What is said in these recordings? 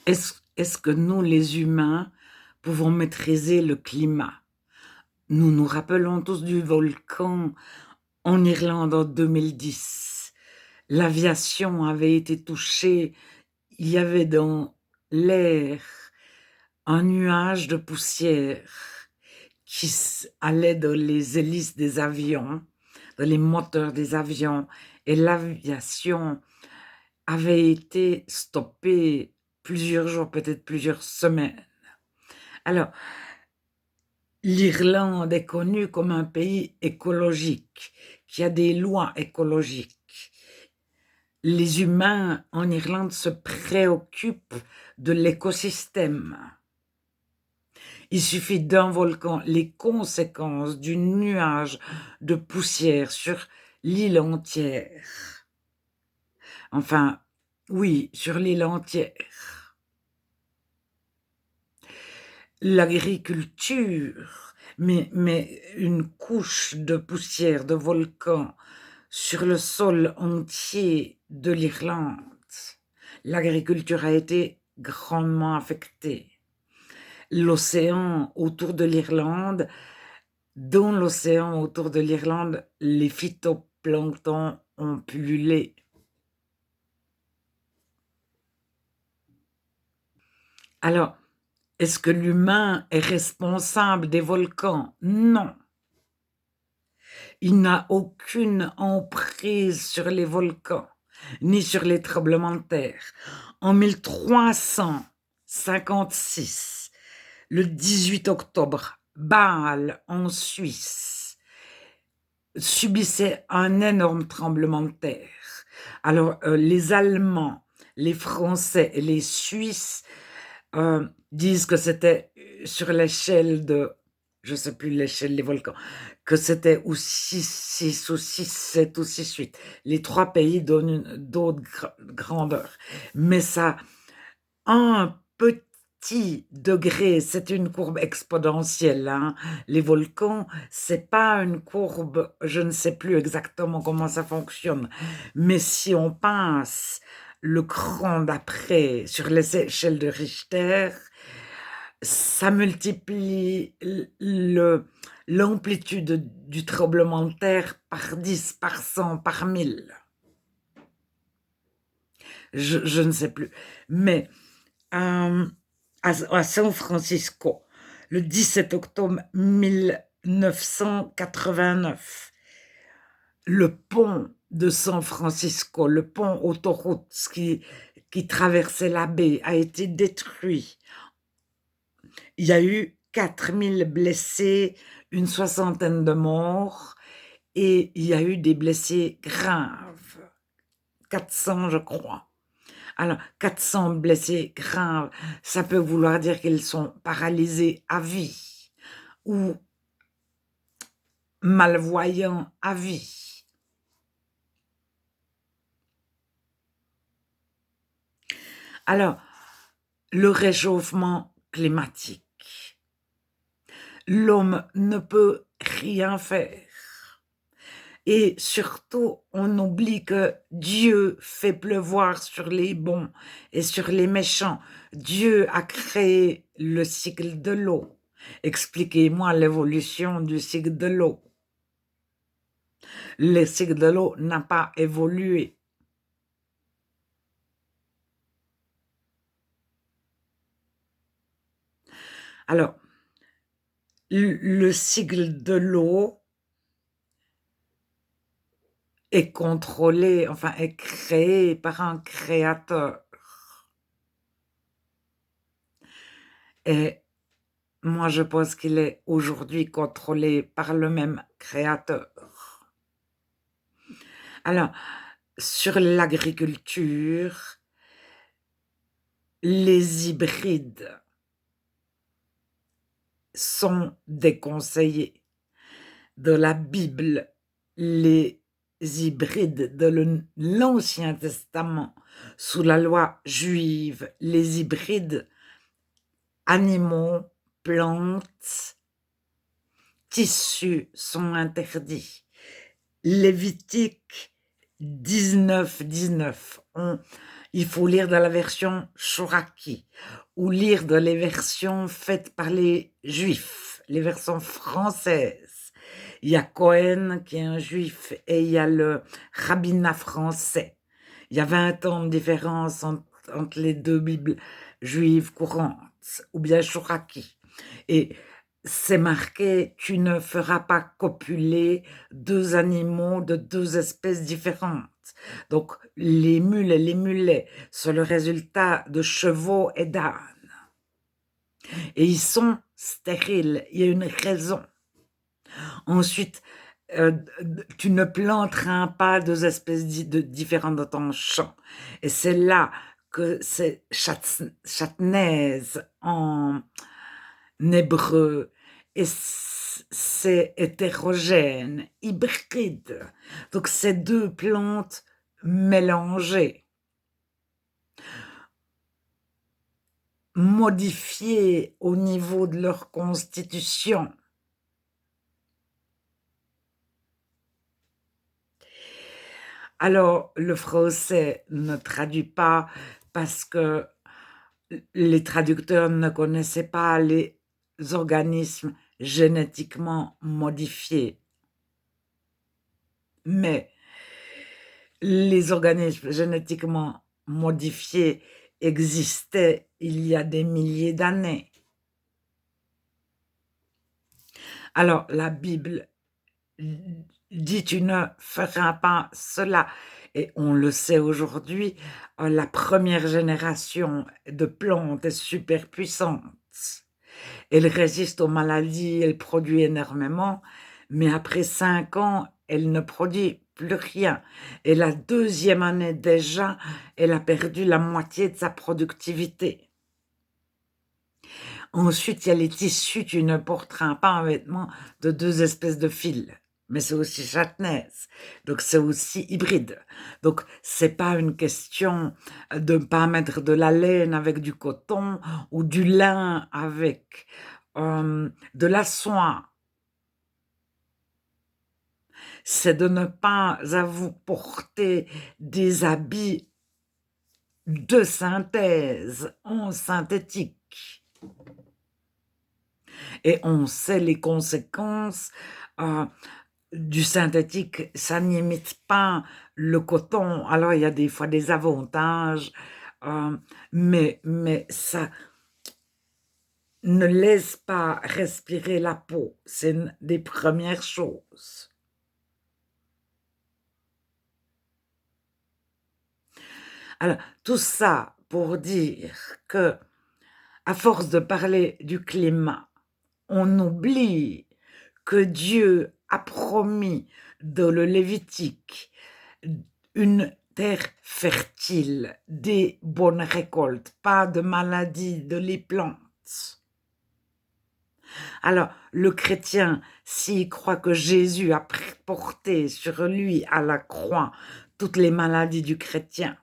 Est-ce que nous, les humains, pouvons maîtriser le climat? Nous nous rappelons tous du volcan en Irlande en 2010. L'aviation avait été touchée, il y avait dans l'air un nuage de poussière qui allait dans les hélices des avions, dans les moteurs des avions, et l'aviation avait été stoppée plusieurs jours, peut-être plusieurs semaines. Alors, l'Irlande est connue comme un pays écologique, qui a des lois écologiques. Les humains en Irlande se préoccupent de l'écosystème. Il suffit d'un volcan, les conséquences du nuage de poussière sur l'île entière. Enfin, oui, sur l'île entière. L'agriculture, mais une couche de poussière de volcan sur le sol entier de l'Irlande. L'agriculture a été grandement affectée. L'océan autour de l'Irlande, dans l'océan autour de l'Irlande, les phytoplanctons ont pullulé. Alors, est-ce que l'humain est responsable des volcans? Non. Il n'a aucune emprise sur les volcans, ni sur les tremblements de terre. En 1356, le 18 octobre, Bâle, en Suisse, subissait un énorme tremblement de terre. Alors, les Allemands, les Français et les Suisses disent que c'était sur l'échelle de, je ne sais plus l'échelle des volcans, que c'était ou 6 ou 6, 7 ou 6, 8. Les trois pays donnent d'autres grandeurs. Mais ça, un petit degré, c'est une courbe exponentielle. Hein. Les volcans, c'est pas une courbe, je ne sais plus exactement comment ça fonctionne. Mais si on passe le cran d'après sur les échelles de Richter, ça multiplie l'amplitude du tremblement de terre par 10, par 100, par 1000. Je ne sais plus. Mais à San Francisco, le 17 octobre 1989, le pont de San Francisco, le pont autoroute qui traversait la baie, a été détruit. Il y a eu 4000 blessés, une soixantaine de morts, et il y a eu des blessés graves, 400 je crois. Alors, 400 blessés graves, ça peut vouloir dire qu'ils sont paralysés à vie ou malvoyants à vie. Alors, le réchauffement climatique, l'homme ne peut rien faire. Et surtout, on oublie que Dieu fait pleuvoir sur les bons et sur les méchants. Dieu a créé le cycle de l'eau. Expliquez-moi l'évolution du cycle de l'eau. Le cycle de l'eau n'a pas évolué. Alors, le cycle de l'eau est contrôlé, enfin est créé par un créateur. Et moi, je pense qu'il est aujourd'hui contrôlé par le même créateur. Alors, sur l'agriculture, les hybrides sont déconseillés. De la Bible, les hybrides de l'Ancien Testament, sous la loi juive, les hybrides animaux, plantes, tissus sont interdits. Lévitique 19, 19. Il faut lire dans la version Chouraki ou lire dans les versions faites par les Juifs, les versions françaises. Il y a Cohen qui est un Juif et il y a le rabbinat français. Il y a 20 ans de différence entre les deux Bibles juives courantes, ou bien Chouraki. Et c'est marqué, tu ne feras pas copuler deux animaux de deux espèces différentes. Donc, les mules et les mulets sont le résultat de chevaux et d'ânes. Et ils sont stériles. Il y a une raison. Ensuite, tu ne planteras pas deux espèces différentes dans ton champ. Et c'est là que c'est chatnaise en hébreu et c'est hétérogène, hybride. Donc, c'est deux plantes mélangées, modifiées au niveau de leur constitution. Alors, le français ne traduit pas parce que les traducteurs ne connaissaient pas les organismes génétiquement modifiés. Mais les organismes génétiquement modifiés existaient il y a des milliers d'années. Alors, la Bible dit tu ne feras pas cela. Et on le sait aujourd'hui, la première génération de plantes est super puissante. Elle résiste aux maladies, elle produit énormément, mais après 5 ans, elle ne produit plus rien. Et la deuxième année déjà, elle a perdu la moitié de sa productivité. Ensuite, il y a les tissus, tu ne porteras pas un vêtement de deux espèces de fils. Mais c'est aussi châtenaise, donc c'est aussi hybride. Donc, c'est pas une question de ne pas mettre de la laine avec du coton ou du lin avec de la soie. C'est de ne pas vous porter des habits de synthèse en synthétique. Et on sait les conséquences du synthétique, ça n'imite pas le coton. Alors, il y a des fois des avantages, mais ça ne laisse pas respirer la peau. C'est une des premières choses. Alors, tout ça pour dire que, à force de parler du climat, on oublie que Dieu a promis dans le Lévitique une terre fertile, des bonnes récoltes, pas de maladies de les plantes. Alors, le chrétien, s'il croit que Jésus a porté sur lui à la croix toutes les maladies du chrétien,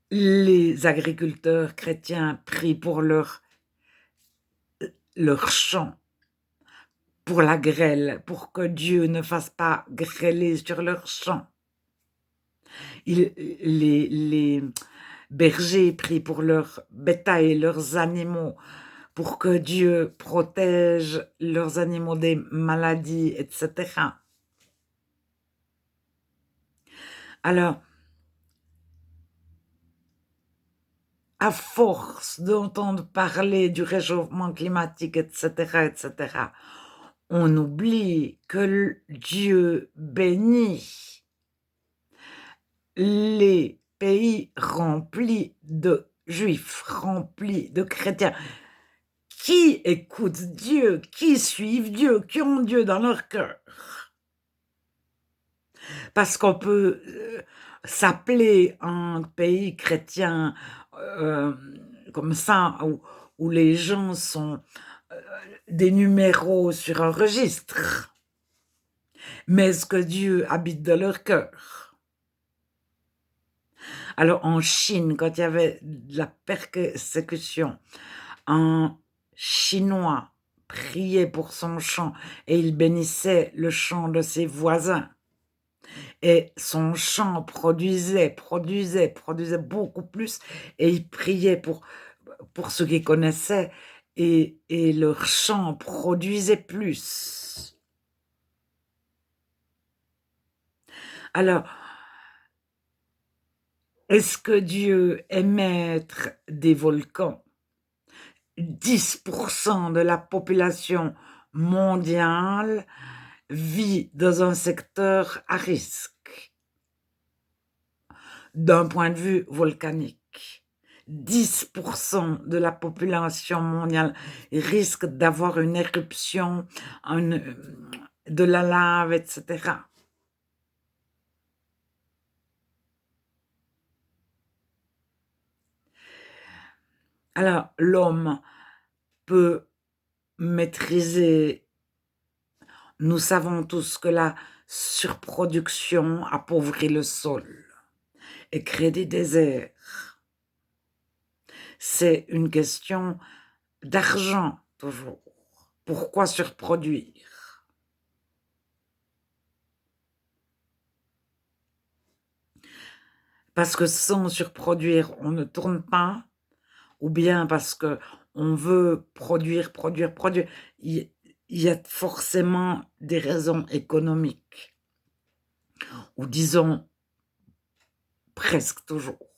les agriculteurs chrétiens prient pour leur champ, pour la grêle, pour que Dieu ne fasse pas grêler sur leur champ. Les bergers prient pour leurs bétail, leurs animaux, pour que Dieu protège leurs animaux des maladies, etc. Alors, à force d'entendre parler du réchauffement climatique, etc., on oublie que Dieu bénit les pays remplis de juifs, remplis de chrétiens, qui écoutent Dieu, qui suivent Dieu, qui ont Dieu dans leur cœur. Parce qu'on peut s'appeler un pays chrétien comme ça, où les gens sont des numéros sur un registre. Mais est-ce que Dieu habite dans leur cœur? Alors en Chine, quand il y avait de la persécution, un Chinois priait pour son champ et il bénissait le champ de ses voisins. et son champ produisait beaucoup plus et il priait pour ceux qui connaissaient et leur champ produisait plus. Alors, est-ce que Dieu est maître des volcans? 10% de la population mondiale vit dans un secteur à risque, d'un point de vue volcanique. 10% de la population mondiale risque d'avoir une éruption, de la lave, etc. Alors, l'homme peut maîtriser. Nous savons tous que la surproduction appauvrit le sol et crée des déserts. C'est une question d'argent, toujours. Pourquoi surproduire? Parce que sans surproduire, on ne tourne pas, ou bien parce qu'on veut produire, produire, produire. Il y a forcément des raisons économiques, ou disons presque toujours.